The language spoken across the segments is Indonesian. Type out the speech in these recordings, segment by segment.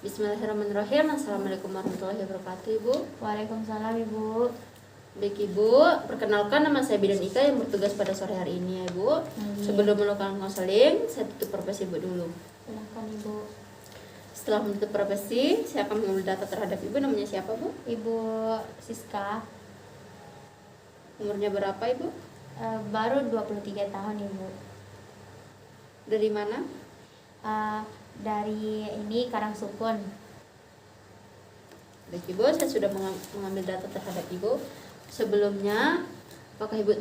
Bismillahirrahmanirrahim. Assalamualaikum warahmatullahi wabarakatuh, Ibu. Waalaikumsalam, Ibu. Baik, Ibu, perkenalkan nama saya Bidan Ika yang bertugas pada sore hari ini ya, Ibu. Sebelum melakukan konseling, saya tutup profesi Ibu dulu. Silakan, Ibu. Setelah menutup profesi, saya akan mengambil data terhadap Ibu. Namanya siapa, Bu? Ibu Siska. Umurnya berapa, Ibu? Baru 23 tahun, Ibu. Dari mana? Dari ini Karangsukun. Baik, Ibu, saya sudah mengambil data terhadap Ibu. Sebelumnya, apakah Ibu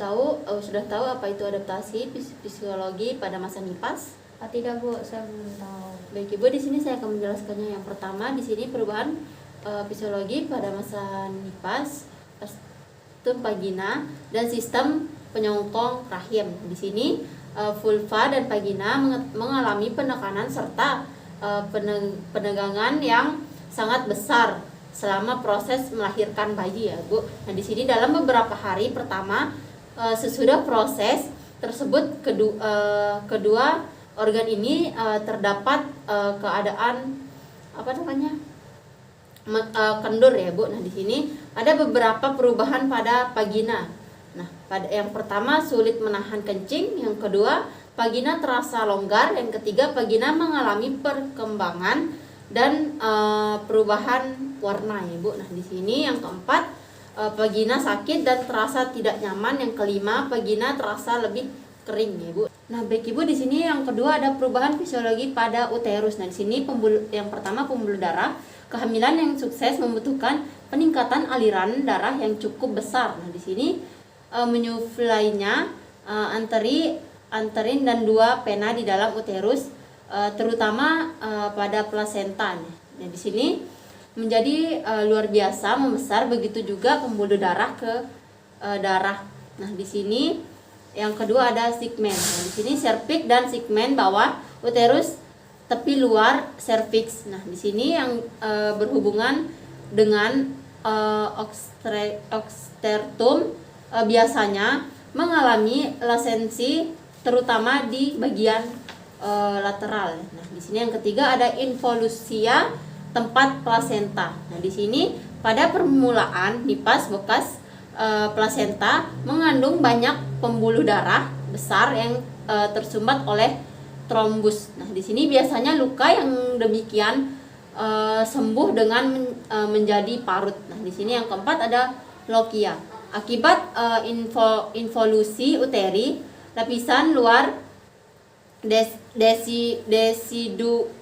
sudah tahu apa itu adaptasi fisiologi pada masa nipas? Tidak, Bu, saya belum tahu. Baik, Ibu, di sini saya akan menjelaskannya. Yang pertama, di sini perubahan fisiologi pada masa nipas, postum vagina, dan sistem penyongkong rahim. Di sini vulva dan vagina mengalami penekanan serta penegangan yang sangat besar selama proses melahirkan bayi ya, Bu. Nah, di sini dalam beberapa hari pertama sesudah proses tersebut kedua organ ini terdapat keadaan kendur ya, Bu. Nah, di sini ada beberapa perubahan pada vagina. Nah, pada yang pertama sulit menahan kencing, yang kedua vagina terasa longgar, yang ketiga vagina mengalami perkembangan dan perubahan warna ya, Bu. Nah, di sini yang keempat vagina sakit dan terasa tidak nyaman, yang kelima vagina terasa lebih kering ya, Bu. Nah, baik, Ibu, di sini yang kedua ada perubahan fisiologi pada uterus. Nah, di sini yang pertama pembuluh darah. Kehamilan yang sukses membutuhkan peningkatan aliran darah yang cukup besar. Nah, di sini menyuplainya anterin dan dua pena di dalam uterus, terutama pada plasenta. Nah, di sini menjadi luar biasa membesar, begitu juga pembuluh darah ke darah. Nah, di sini yang kedua ada segmen. Nah, di sini serviks dan segmen bawah uterus, tepi luar serviks. Nah, di sini yang berhubungan dengan osteotum biasanya mengalami lasensi terutama di bagian lateral. Nah, di sini yang ketiga ada involusia tempat plasenta. Nah, di sini pada permulaan nipas bekas plasenta mengandung banyak pembuluh darah besar yang tersumbat oleh trombus. Nah, di sini biasanya luka yang demikian sembuh dengan menjadi parut. Nah, di sini yang keempat ada lokia. Akibat involusi uteri, lapisan luar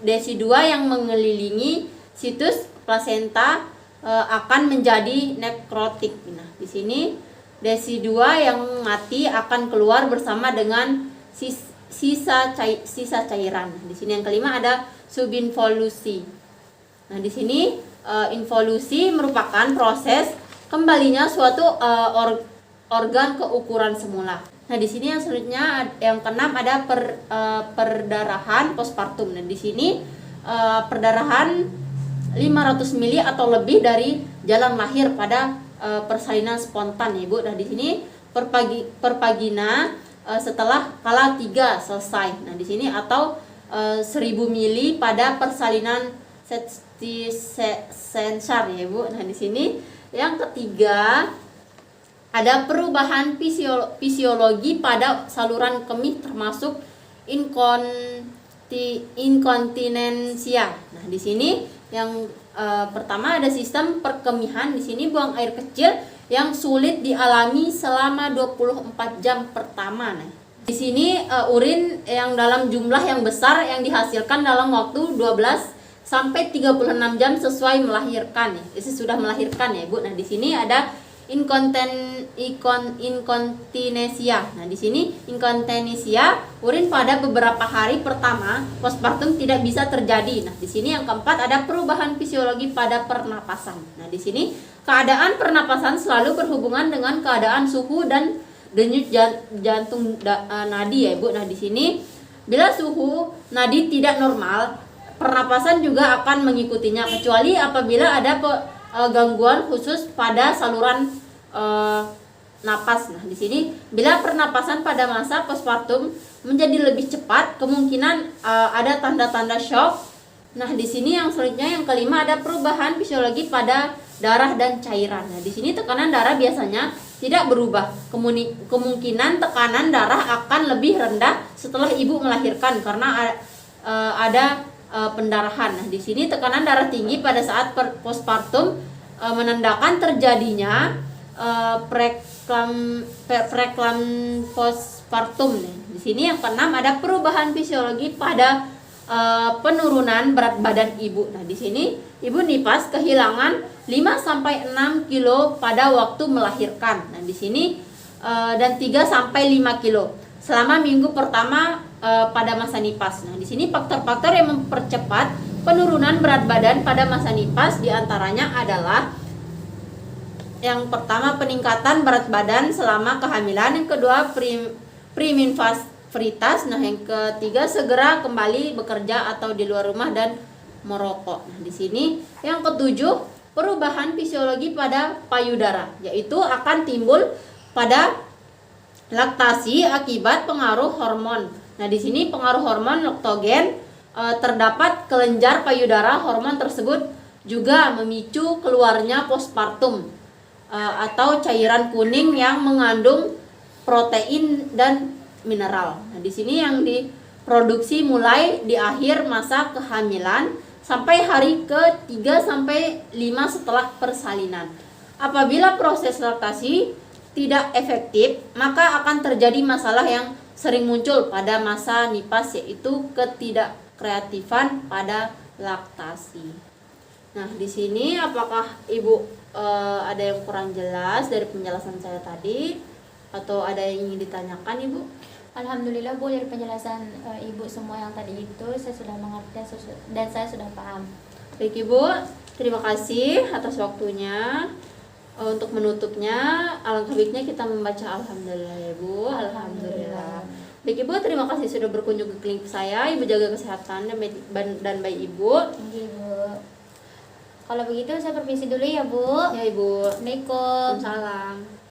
desidua yang mengelilingi situs plasenta akan menjadi nekrotik. Nah, di sini desidua yang mati akan keluar bersama dengan sisa cairan. Di sini yang kelima ada subinvolusi. Nah, di sini involusi merupakan proses kembalinya suatu organ ke ukuran semula. Nah, di sini yang selanjutnya yang keenam ada perdarahan postpartum. Nah, di sini perdarahan 500 mili atau lebih dari jalan lahir pada persalinan spontan ya, Bu. Nah, di sini pervagina setelah kala 3 selesai. Nah, di sini atau 1000 mili pada persalinan sensar ya, Bu. Nah, di sini yang ketiga ada perubahan fisiologi pada saluran kemih termasuk inkontinensia. Nah, di sini yang pertama ada sistem perkemihan. Di sini buang air kecil yang sulit dialami selama 24 jam pertama. Nah, di sini urin yang dalam jumlah yang besar yang dihasilkan dalam waktu 12 sampai 36 jam sesuai melahirkan ya. Sudah melahirkan ya, Bu. Nah, di sini ada inkontinesia. Nah, di sini inkontinesia urin pada beberapa hari pertama postpartum tidak bisa terjadi. Nah, di sini yang keempat ada perubahan fisiologi pada pernapasan. Nah, di sini keadaan pernapasan selalu berhubungan dengan keadaan suhu dan denyut jantung nadi ya, Bu. Nah, di sini bila suhu nadi tidak normal, pernapasan juga akan mengikutinya, kecuali apabila ada gangguan khusus pada saluran napas. Nah, di sini bila pernapasan pada masa postpartum menjadi lebih cepat, kemungkinan ada tanda-tanda shock Nah, di sini yang selanjutnya yang kelima ada perubahan fisiologi pada darah dan cairan. Nah, di sini tekanan darah biasanya tidak berubah. Kemungkinan tekanan darah akan lebih rendah setelah ibu melahirkan karena ada pendarahan. Nah, di sini tekanan darah tinggi pada saat postpartum menandakan terjadinya preklam postpartum. Di sini yang keenam ada perubahan fisiologi pada penurunan berat badan ibu. Nah, di sini ibu nipas kehilangan 5 sampai 6 kilo pada waktu melahirkan. Nah, di sini dan 3 sampai 5 kilo selama minggu pertama pada masa nipas. Nah, di sini faktor-faktor yang mempercepat penurunan berat badan pada masa nipas diantaranya adalah yang pertama peningkatan berat badan selama kehamilan, yang kedua priminfasitas, nah yang ketiga segera kembali bekerja atau di luar rumah dan merokok. Nah, di sini yang ketujuh perubahan fisiologi pada payudara, yaitu akan timbul pada laktasi akibat pengaruh hormon. Nah, di sini pengaruh hormon laktogen terdapat kelenjar payudara. Hormon tersebut juga memicu keluarnya postpartum atau cairan kuning yang mengandung protein dan mineral. Nah, di sini yang diproduksi mulai di akhir masa kehamilan sampai hari ke-3 sampai 5 setelah persalinan. Apabila proses laktasi tidak efektif, maka akan terjadi masalah yang sering muncul pada masa nipas, yaitu ketidakkreatifan pada laktasi. Nah, di sini apakah Ibu ada yang kurang jelas dari penjelasan saya tadi atau ada yang ingin ditanyakan, Ibu? Alhamdulillah Bu, dari penjelasan Ibu semua yang tadi itu saya sudah mengerti dan saya sudah paham. Baik Ibu, terima kasih atas waktunya. Untuk menutupnya, alangkah baiknya kita membaca alhamdulillah ya Bu. Alhamdulillah. Baik Ibu, terima kasih sudah berkunjung ke klinik saya. Ibu jaga kesehatan dan bayi Ibu. Iya Bu. Kalau begitu saya permisi dulu ya Bu. Ya Ibu. Assalamualaikum. Waalaikumsalam.